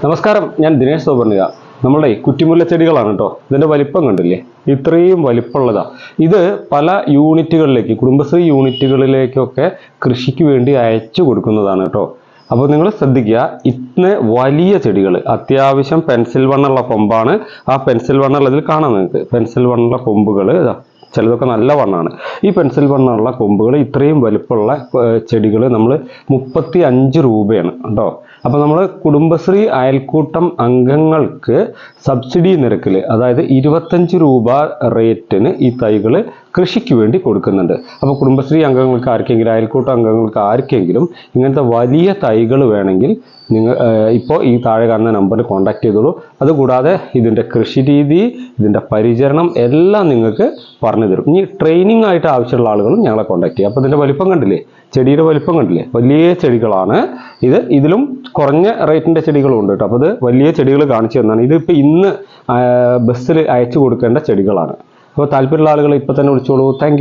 നമസ്കാരം, ഞാൻ ദിനേശ് സോബർണിക. നമ്മളുടെ കുറ്റിമുല്ല ചെടികളാണ് കേട്ടോ. ഇതിൻ്റെ വലിപ്പം കണ്ടില്ലേ, ഇത്രയും വലിപ്പമുള്ളതാ. ഇത് പല യൂണിറ്റുകളിലേക്ക്, കുടുംബശ്രീ യൂണിറ്റുകളിലേക്കൊക്കെ കൃഷിക്ക് വേണ്ടി അയച്ചു കൊടുക്കുന്നതാണ് കേട്ടോ. അപ്പോൾ നിങ്ങൾ ശ്രദ്ധിക്കുക, ഇന്ന് വലിയ ചെടികൾ, അത്യാവശ്യം പെൻസിൽ വണ്ണുള്ള കൊമ്പാണ്. ആ പെൻസിൽ വണ്ണുള്ളതിൽ കാണാം നിങ്ങൾക്ക്, പെൻസിൽ വണ്ണുള്ള കൊമ്പുകൾ ഇതാ, ചിലതൊക്കെ നല്ല വണ്ണമാണ്. ഈ പെൻസിൽ വണ്ണുള്ള കൊമ്പുകൾ ഇത്രയും വലിപ്പമുള്ള ചെടികൾ നമ്മൾ 35 രൂപയാണ് കേട്ടോ. അപ്പോൾ നമ്മൾ കുടുംബശ്രീ അയൽക്കൂട്ടം അംഗങ്ങൾക്ക് സബ്സിഡി നിരക്കിൽ, അതായത് 25 രൂപ റേറ്റിന് ഈ തൈകൾ കൃഷിക്ക് വേണ്ടി കൊടുക്കുന്നുണ്ട്. അപ്പോൾ കുടുംബശ്രീ അംഗങ്ങൾക്ക് ആർക്കെങ്കിലും, അയൽക്കൂട്ട അംഗങ്ങൾക്ക് ആർക്കെങ്കിലും ഇങ്ങനത്തെ വലിയ തൈകൾ വേണമെങ്കിൽ നിങ്ങൾ ഇപ്പോൾ ഈ താഴെ കാണുന്ന നമ്പറിൽ കോൺടാക്ട് ചെയ്തോളൂ. അതുകൂടാതെ ഇതിൻ്റെ കൃഷി രീതി, ഇതിൻ്റെ പരിചരണം എല്ലാം നിങ്ങൾക്ക് പറഞ്ഞു തരും. ഇനി ട്രെയിനിങ് ആയിട്ട് ആവശ്യമുള്ള ആളുകളും ഞങ്ങളെ കോൺടാക്ട് ചെയ്യുക. അപ്പോൾ ഇതിൻ്റെ വലിപ്പം കണ്ടില്ലേ, ചെടിയുടെ വലിപ്പം കണ്ടില്ലേ, വലിയ ചെടികളാണ് ഇത്. ഇതിലും കുറഞ്ഞ റേറ്റിൻ്റെ ചെടികളും ഉണ്ട് കേട്ടോ. അപ്പോൾ ഇത് വലിയ ചെടികൾ കാണിച്ചു തന്നാണ്. ഇതിപ്പോൾ ഇന്ന് ബസ്സിൽ അയച്ചു കൊടുക്കേണ്ട ചെടികളാണ്. അപ്പോൾ താല്പര്യമുള്ള ആളുകൾ ഇപ്പോൾ തന്നെ വിളിച്ചോളൂ. താങ്ക്